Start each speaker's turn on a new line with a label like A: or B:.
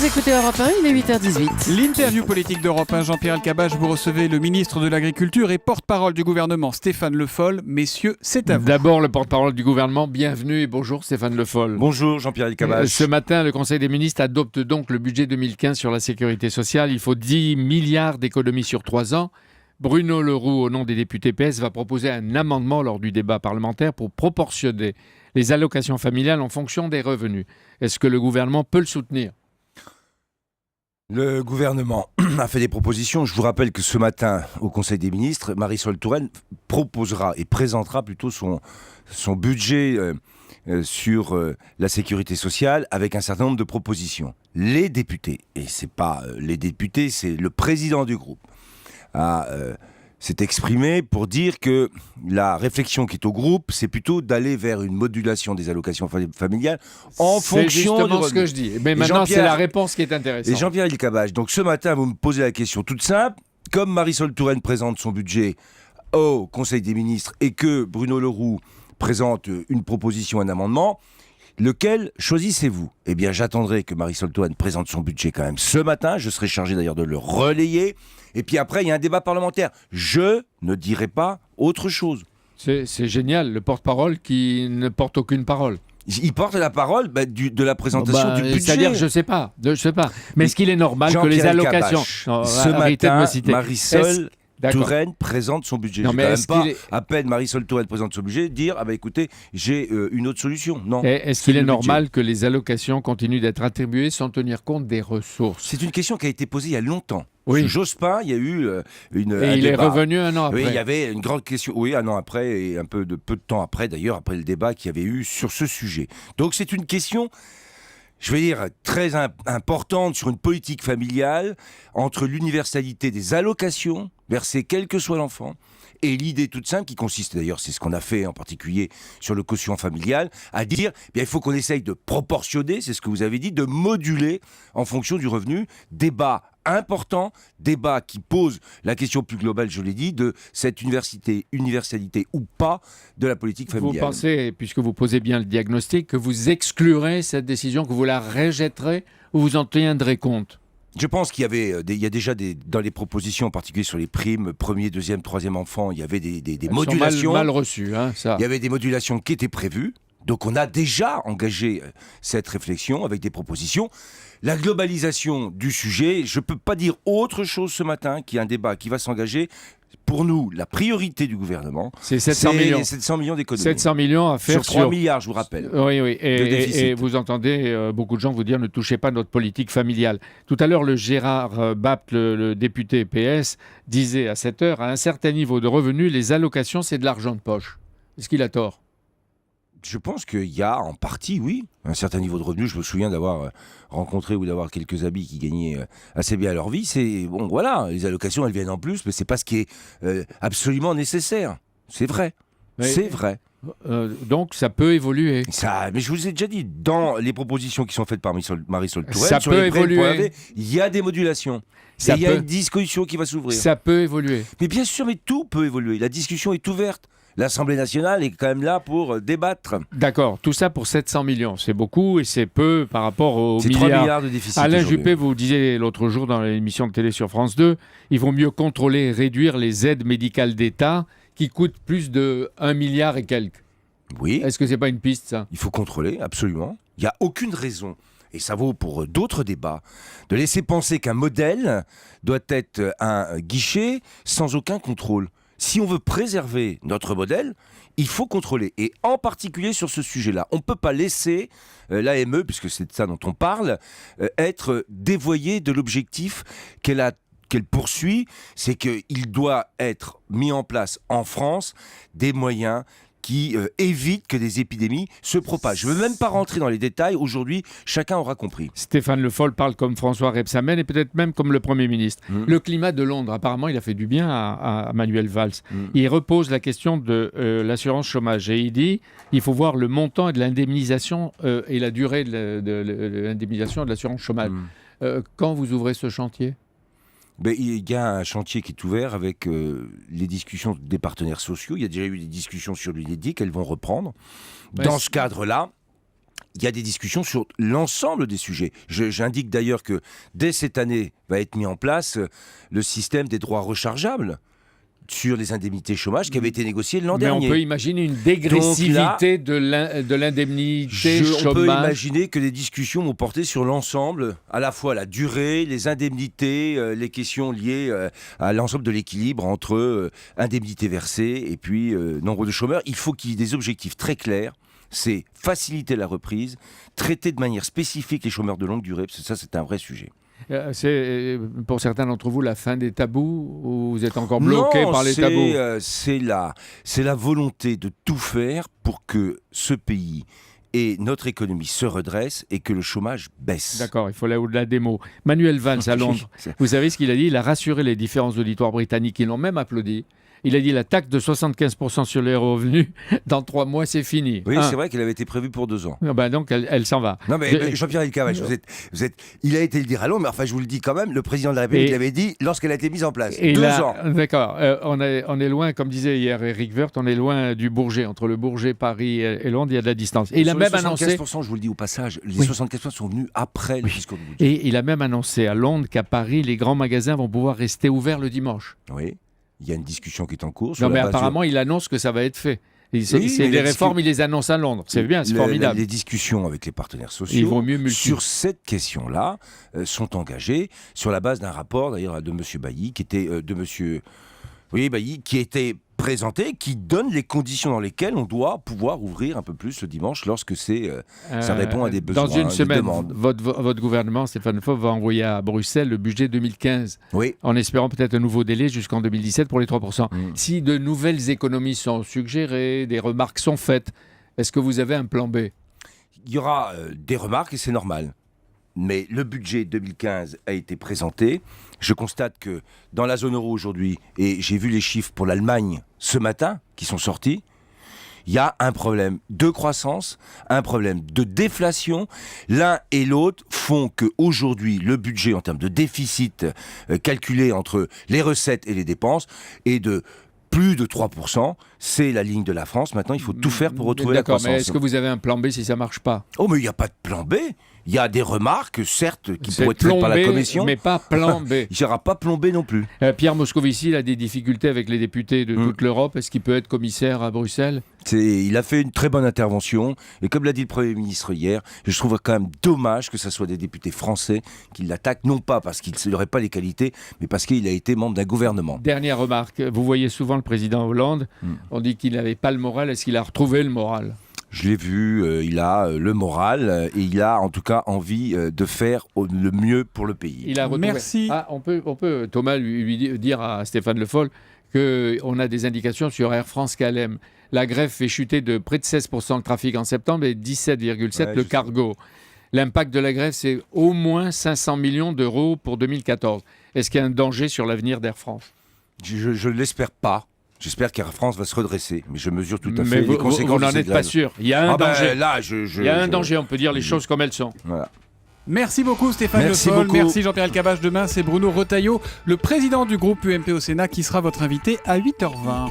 A: Vous écoutez Europe 1, il est 8h18.
B: L'interview politique d'Europe 1, Jean-Pierre Elkabbach, vous recevez le ministre de l'Agriculture et porte-parole du gouvernement, Stéphane Le Foll. Messieurs, c'est à vous.
C: D'abord, le porte-parole du gouvernement, bienvenue et bonjour Stéphane Le Foll.
D: Bonjour Jean-Pierre Elkabbach.
C: Ce matin, le Conseil des ministres adopte donc le budget 2015 sur la sécurité sociale. Il faut 10 milliards d'économies sur 3 ans. Bruno Le Roux, au nom des députés PS, va proposer un amendement lors du débat parlementaire pour proportionner les allocations familiales en fonction des revenus. Est-ce que le gouvernement peut le soutenir ?
D: Le gouvernement a fait des propositions. Je vous rappelle que ce matin, au Conseil des ministres, Marisol Touraine proposera et présentera plutôt son budget sur la sécurité sociale avec un certain nombre de propositions. Les députés, et c'est pas les députés, c'est le président du groupe, s'est exprimé pour dire que la réflexion qui est au groupe, c'est plutôt d'aller vers une modulation des allocations familiales en fonction du
C: C'est justement
D: revenu.
C: ce que je dis. Mais maintenant, c'est la réponse qui est intéressante.
D: Et Jean-Pierre Elkabbach, donc ce matin, vous me posez la question toute simple. Comme Marisol Touraine présente son budget au Conseil des ministres et que Bruno Le Roux présente une proposition, un amendement, lequel choisissez-vous ? Eh bien, j'attendrai que Marisol Touraine présente son budget quand même ce matin. Je serai chargé d'ailleurs de le relayer. Et puis après, il y a un débat parlementaire. Je ne dirai pas autre chose.
C: C'est génial, le porte-parole qui ne porte aucune parole.
D: Il porte la parole de la présentation du budget.
C: C'est-à-dire, je sais pas. Mais est-ce qu'il est normal que les allocations...
D: Ce matin, Marisol Touraine présente son budget.
C: Non, mais
D: à peine Marisol Touraine présente son budget, dire écoutez, j'ai une autre solution. Non.
C: Est-ce qu'il est normal que les allocations continuent d'être attribuées sans tenir compte des ressources ?
D: C'est une question qui a été posée il y a longtemps.
C: Oui.
D: Sous Jospin, il y a eu un
C: il
D: débat.
C: est revenu un an après.
D: Oui, il y avait une grande question. Oui, un an après et peu de temps après, d'ailleurs, après le débat qu'il y avait eu sur ce sujet. Donc c'est une question, je vais dire, très importante sur une politique familiale entre l'universalité des allocations versées quel que soit l'enfant et l'idée toute simple qui consiste, d'ailleurs, c'est ce qu'on a fait en particulier sur le quotient familial, à dire il faut qu'on essaye de proportionner, c'est ce que vous avez dit, de moduler en fonction du revenu. Débat important, débat qui pose la question plus globale, je l'ai dit, de cette universalité ou pas de la politique familiale.
C: Vous pensez, puisque vous posez bien le diagnostic, que vous exclurez cette décision, que vous la rejetterez ou vous en tiendrez compte ?
D: Je pense qu'il y a déjà dans les propositions, en particulier sur les primes, premier, deuxième, troisième enfant, il y avait des modulations.
C: Mal reçues, ça.
D: Il y avait des modulations qui étaient prévues. Donc on a déjà engagé cette réflexion avec des propositions. La globalisation du sujet, je ne peux pas dire autre chose ce matin, qu'il y a un débat qui va s'engager. Pour nous, la priorité du gouvernement,
C: c'est 700 millions.
D: Les 700 millions d'économies.
C: 700 millions à faire
D: sur 3 milliards, je vous rappelle.
C: Oui. Et vous entendez beaucoup de gens vous dire ne touchez pas notre politique familiale. Tout à l'heure, le Gérard Bapt, le député PS, disait à cette heure, à un certain niveau de revenus, les allocations, c'est de l'argent de poche. Est-ce qu'il a tort ?
D: Je pense qu'il y a en partie, oui, un certain niveau de revenus. Je me souviens d'avoir rencontré ou d'avoir quelques amis qui gagnaient assez bien leur vie. C'est bon, voilà, les allocations, elles viennent en plus, mais c'est pas ce qui est absolument nécessaire. C'est vrai, c'est vrai.
C: Donc ça peut évoluer.
D: Mais je vous ai déjà dit, dans les propositions qui sont faites par Marisol Touraine,
C: ça peut évoluer.
D: Il y a des modulations. Il y a une discussion qui va s'ouvrir.
C: Ça peut évoluer.
D: Mais bien sûr, mais tout peut évoluer. La discussion est ouverte. L'Assemblée nationale est quand même là pour débattre.
C: D'accord, tout ça pour 700 millions. C'est beaucoup et c'est peu par rapport aux
D: milliards. 3 milliards de déficit.
C: Alain Juppé, vous disiez l'autre jour dans l'émission de télé sur France 2, il vaut mieux contrôler et réduire les aides médicales d'État qui coûtent plus de 1 milliard et quelques.
D: Oui.
C: Est-ce que c'est pas une piste, ça ?
D: Il faut contrôler, absolument. Il n'y a aucune raison, et ça vaut pour d'autres débats, de laisser penser qu'un modèle doit être un guichet sans aucun contrôle. Si on veut préserver notre modèle, il faut contrôler. Et en particulier sur ce sujet-là. On ne peut pas laisser l'AME, puisque c'est de ça dont on parle, être dévoyée de l'objectif qu'elle poursuit. C'est qu'il doit être mis en place en France des moyens qui évite que des épidémies se propagent. Je ne veux même pas rentrer dans les détails. Aujourd'hui, chacun aura compris.
C: Stéphane Le Foll parle comme François Rebsamen et peut-être même comme le Premier ministre. Le climat de Londres, apparemment, il a fait du bien à Manuel Valls. Il repose la question de l'assurance chômage et il dit il faut voir le montant et de l'indemnisation et la durée de l'indemnisation et de l'assurance chômage. Quand vous ouvrez ce chantier ?
D: Il y a un chantier qui est ouvert avec les discussions des partenaires sociaux. Il y a déjà eu des discussions sur l'UNEDIC, elles vont reprendre. Dans ce cadre-là, il y a des discussions sur l'ensemble des sujets. J'indique d'ailleurs que dès cette année va être mis en place le système des droits rechargeables sur les indemnités chômage qui avait été négocié l'an dernier.
C: Mais on peut imaginer une dégressivité de l'indemnité chômage.
D: On peut imaginer que les discussions vont porter sur l'ensemble, à la fois la durée, les indemnités, les questions liées à l'ensemble de l'équilibre entre indemnités versées et puis nombre de chômeurs. Il faut qu'il y ait des objectifs très clairs. C'est faciliter la reprise, traiter de manière spécifique les chômeurs de longue durée, parce que ça, c'est un vrai sujet.
C: C'est pour certains d'entre vous la fin des tabous ou vous êtes encore bloqué par les tabous?
D: C'est la volonté de tout faire pour que ce pays et notre économie se redresse et que le chômage baisse.
C: D'accord, il faut aller au-delà des mots. Manuel Valls à Londres, vous savez ce qu'il a dit? Il a rassuré les différents auditoires britanniques, ils l'ont même applaudi. Il a dit la taxe de 75% sur les revenus, dans 3 mois, c'est fini.
D: Oui, c'est vrai qu'elle avait été prévue pour 2 ans.
C: Donc, elle s'en va.
D: Non, mais Jean-Pierre Elkabbach, il a été le dire à Londres, mais enfin, je vous le dis quand même, le président de la République l'avait dit lorsqu'elle a été mise en place. 2 ans. D'accord.
C: On est loin, comme disait hier Éric Woerth, on est loin du Bourget. Entre le Bourget, Paris et Londres, il y a de la distance. Et il a même annoncé...
D: 75%, je vous le dis au passage, les 75% sont venus après le discours de budget.
C: Et il a même annoncé à Londres qu'à Paris, les grands magasins vont pouvoir rester ouverts le dimanche.
D: Oui. Il y a une discussion qui est en cours.
C: Non, mais apparemment, il annonce que ça va être fait. Les réformes, il les annonce à Londres. C'est bien, c'est formidable.
D: Les discussions avec les partenaires sociaux sur cette question-là sont engagées sur la base d'un rapport, d'ailleurs, de M. Bailly, qui était Bailly, qui était présenté, qui donne les conditions dans lesquelles on doit pouvoir ouvrir un peu plus le dimanche lorsque ça répond à des besoins,
C: dans une semaine,
D: demandes.
C: Votre gouvernement, Stéphane Le Foll, va envoyer à Bruxelles le budget 2015, en espérant peut-être un nouveau délai jusqu'en 2017 pour les 3%. Si de nouvelles économies sont suggérées, des remarques sont faites, est-ce que vous avez un plan B?
D: Il y aura des remarques et c'est normal. Mais le budget 2015 a été présenté. Je constate que dans la zone euro aujourd'hui, et j'ai vu les chiffres pour l'Allemagne ce matin qui sont sortis, il y a un problème de croissance, un problème de déflation. L'un et l'autre font qu'aujourd'hui, le budget en termes de déficit calculé entre les recettes et les dépenses est de plus de 3%. C'est la ligne de la France. Maintenant, il faut tout faire pour retrouver la croissance.
C: Mais est-ce que vous avez un plan B si ça ne marche pas?
D: Oh, mais il n'y a pas de plan B. Il y a des remarques, certes, qui pourraient être faites par la Commission.
C: Mais pas plan B.
D: Il n'y aura pas plan B non plus.
C: Pierre Moscovici, il a des difficultés avec les députés de toute l'Europe. Est-ce qu'il peut être commissaire à Bruxelles?
D: Il a fait une très bonne intervention. Et comme l'a dit le Premier ministre hier, je trouve quand même dommage que ce soit des députés français qui l'attaquent, non pas parce qu'il n'aurait pas les qualités, mais parce qu'il a été membre d'un gouvernement.
C: Dernière remarque. Vous voyez souvent le président Hollande. On dit qu'il n'avait pas le moral. Est-ce qu'il a retrouvé le moral?
D: Je l'ai vu, il a le moral et il a en tout cas envie de faire le mieux pour le pays.
B: Merci.
C: On peut Thomas, lui dire à Stéphane Le Foll qu'on a des indications sur Air France-KLM. La grève fait chuter de près de 16% le trafic en septembre et 17,7% le cargo. L'impact de la grève, c'est au moins 500 millions d'euros pour 2014. Est-ce qu'il y a un danger sur l'avenir d'Air France?
D: Je ne l'espère pas. J'espère qu'Air France va se redresser, mais je mesure tout à fait
C: les
D: conséquences.
C: Vous n'en êtes pas sûr. Il y a un danger.
D: Il
C: y a un danger, on peut dire les choses comme elles sont.
D: Voilà.
B: Merci beaucoup Stéphane Le Foll, merci Jean-Pierre Elkabbach. Demain, c'est Bruno Retailleau, le président du groupe UMP au Sénat, qui sera votre invité à 8h20.